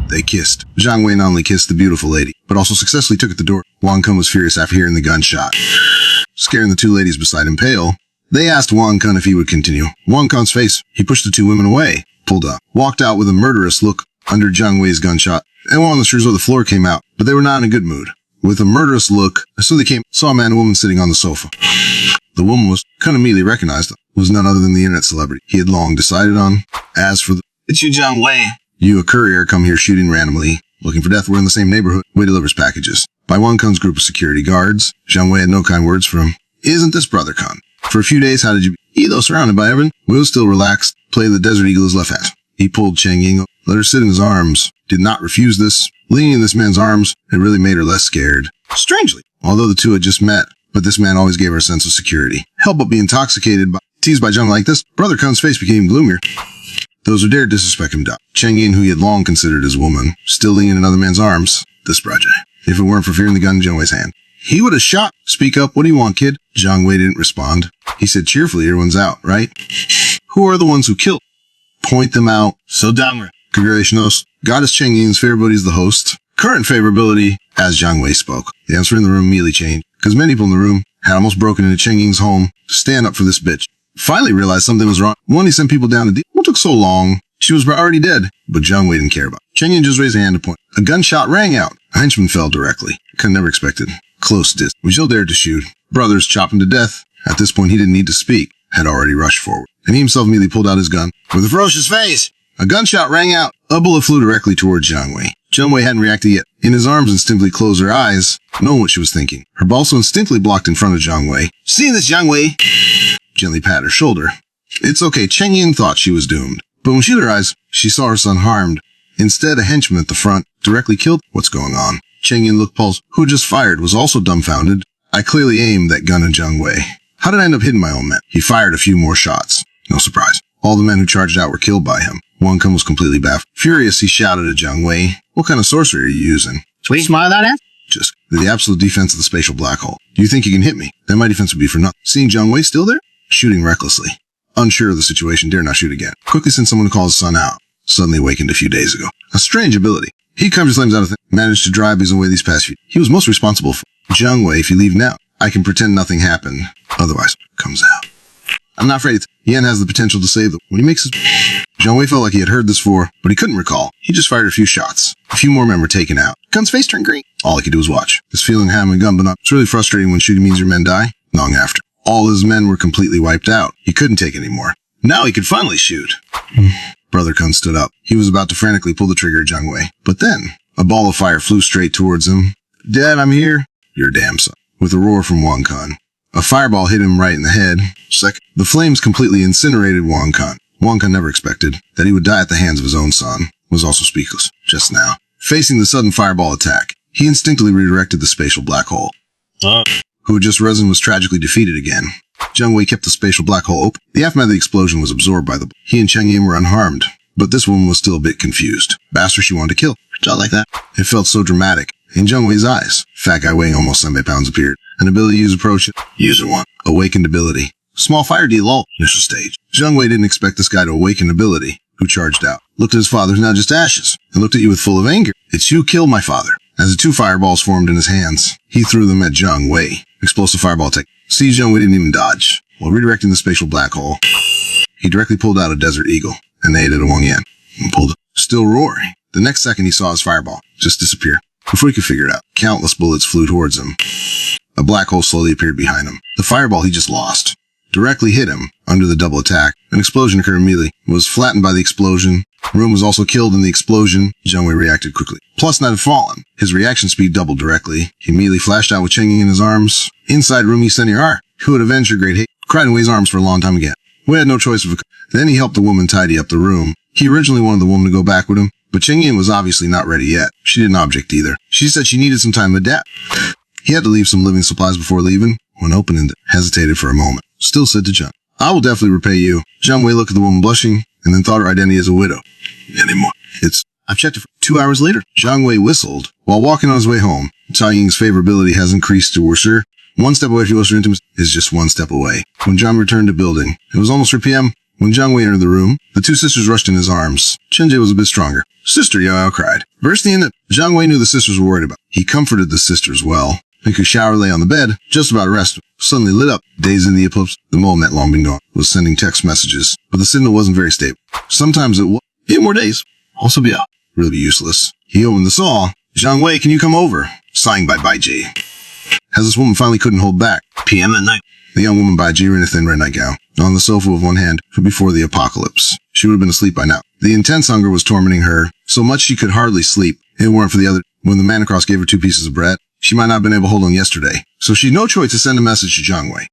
They kissed. Zhang Wei not only kissed the beautiful lady, but also successfully took at the door. Wang Kun was furious after hearing the gunshot. Scaring the two ladies beside him pale, they asked Wang Kun if he would continue. Wang Kun's face, he pushed the two women away, pulled up, walked out with a murderous look under Zhang Wei's gunshot. Everyone on the stairs of the floor came out, but they were not in a good mood. With a murderous look, as soon as they saw a man and woman sitting on the sofa. The woman Kun immediately recognized them, was none other than the internet celebrity he had long decided on. As for It's you, Zhang Wei. You, a courier, come here shooting randomly, looking for death. We're in the same neighborhood. Wei delivers packages. By Wang Kun's group of security guards, Zhang Wei had no kind words for him. Isn't this Brother Kun? For a few days, how did you be? Though surrounded by everyone, Wei was still relaxed, played the Desert Eagle his left hand. He pulled Cheng Ying, let her sit in his arms, did not refuse this. Leaning in this man's arms, it really made her less scared. Strangely, although the two had just met, but this man always gave her a sense of security. Help but be intoxicated by, teased by Zhang like this, Brother Kun's face became gloomier. Those who dared disrespect him died. Cheng Yin, who he had long considered his woman, still leaning in another man's arms. This project. If it weren't for fearing the gun in Zhang Wei's hand, he would have shot. Speak up, what do you want, kid? Zhang Wei didn't respond. He said cheerfully, everyone's out, right? Who are the ones who killed? Point them out. So Damra. Congratulations. Goddess Cheng Yin's favorability is the host. Current favorability, as Zhang Wei spoke. The answer in the room immediately changed, because many people in the room had almost broken into Cheng Yin's home to stand up for this bitch. Finally realized something was wrong. One, he sent people down to what took so long? She was already dead, but Zhang Wei didn't care about it. Cheng Yin just raised a hand to point. A gunshot rang out. A henchman fell directly. Kun never expected. Close distance. We still dared to shoot. Brothers chopped him to death. At this point, he didn't need to speak. Had already rushed forward. And he himself immediately pulled out his gun. With a ferocious face, a gunshot rang out. A bullet flew directly towards Zhang Wei. Zhang Wei hadn't reacted yet. In his arms, instinctively closed her eyes, knowing what she was thinking. Her ball also instinctively blocked in front of Zhang Wei. Seeing this, Zhang Wei gently patted her shoulder. It's okay. Cheng Yin thought she was doomed. But when she lit her eyes, she saw her son harmed. Instead, a henchman at the front directly killed. What's going on? Cheng Yin looked Pulse, who had just fired, was also dumbfounded. I clearly aimed that gun at Zhang Wei. How did I end up hitting my own men? He fired a few more shots. No surprise. All the men who charged out were killed by him. Wang Kun was completely baffled. Furious, he shouted at Zhang Wei, what kind of sorcery are you using? Sweet smile that ass? Just the absolute defense of the spatial black hole. Do you think you can hit me? Then my defense would be for nothing. Seeing Zhang Wei still there? Shooting recklessly. Unsure of the situation, dare not shoot again. Quickly sent someone to call his son out. Suddenly awakened a few days ago. A strange ability. He comes his limbs out of things. Managed to drive his away these past few. He was most responsible for Zhang Wei. If you leave now, I can pretend nothing happened. Otherwise, comes out. I'm not afraid. Yan has the potential to save them. When he makes his... Zhang Wei felt like he had heard this before, but he couldn't recall. He just fired a few shots. A few more men were taken out. Gun's face turned green. All he could do was watch. This feeling having a gun, but not. It's really frustrating when shooting means your men die. Long after. All his men were completely wiped out. He couldn't take any more. Now he could finally shoot. Brother Kun stood up. He was about to frantically pull the trigger at Zhang Wei. But then, a ball of fire flew straight towards him. Dad, I'm here. Your damn son. With a roar from Wang Kun. A fireball hit him right in the head. Second, the flames completely incinerated Wang Kun. Wang Kun never expected that he would die at the hands of his own son. Was also speechless, just now. Facing the sudden fireball attack, he instinctively redirected the spatial black hole. Who had just risen was tragically defeated again. Zhang Wei kept the spatial black hole open. The aftermath of the explosion was absorbed by the... He and Cheng Yin were unharmed, but this woman was still a bit confused. Bastard she wanted to kill. Just like that. It felt so dramatic. In Zhang Wei's eyes, fat guy weighing almost 70 pounds appeared. An ability to use approach. User 1. Awakened ability. Small fire deal initial stage. Zhang Wei didn't expect this guy to awaken ability, who charged out. Looked at his father, who's now just ashes, and looked at you with full of anger. It's you killed my father. As the two fireballs formed in his hands, he threw them at Zhang Wei. Explosive fireball tech. See, Zhang Wei didn't even dodge. While redirecting the spatial black hole, he directly pulled out a Desert Eagle and aimed it at Wang Yan. And pulled it. Still roaring. The next second he saw his fireball just disappear. Before he could figure it out, countless bullets flew towards him. A black hole slowly appeared behind him. The fireball he just lost directly hit him under the double attack. An explosion occurred immediately. It was flattened by the explosion. Room was also killed in the explosion. Zhang Wei reacted quickly. Plus not had fallen. His reaction speed doubled directly. He immediately flashed out with Cheng Ying in his arms. Inside room he sent her, who had avenged her great hate, cried in Wei's arms for a long time again. Wei had no choice of Then he helped the woman tidy up the room. He originally wanted the woman to go back with him, but Cheng Yin was obviously not ready yet. She didn't object either. She said she needed some time to adapt. He had to leave some living supplies before leaving. When opening it, hesitated for a moment. Still said to Zhang, I will definitely repay you. Zhang Wei looked at the woman blushing, and then thought her identity as a widow. Anymore. I've checked it for 2 hours later. Zhang Wei whistled. While walking on his way home, Cao Ying's favorability has increased to worser. One step away from closer intimacy is just one step away. When Zhang returned to building, it was almost 3 p.m. When Jiang Wei entered the room, the two sisters rushed in his arms. Chen-Jie was a bit stronger. "Sister," Yao cried, bursting in. Jiang Wei knew the sisters were worried about. He comforted the sisters well. Mika Shower lay on the bed, just about to rest, suddenly lit up. Days in the eclipse, the mole net long been gone, was sending text messages, but the signal wasn't very stable. Sometimes it was 8 more days. Also be out. Really useless. He opened the saw. "Jiang Wei, can you come over?" Signed by Bai Ji. As this woman finally couldn't hold back. PM at night. The young woman Bai Ji were in a thin red nightgown, on the sofa with one hand, before the apocalypse. She would have been asleep by now. The intense hunger was tormenting her, so much she could hardly sleep. If it weren't for the other. When the man across gave her 2 pieces of bread, she might not have been able to hold on yesterday, so she had no choice to send a message to Jiang Wei.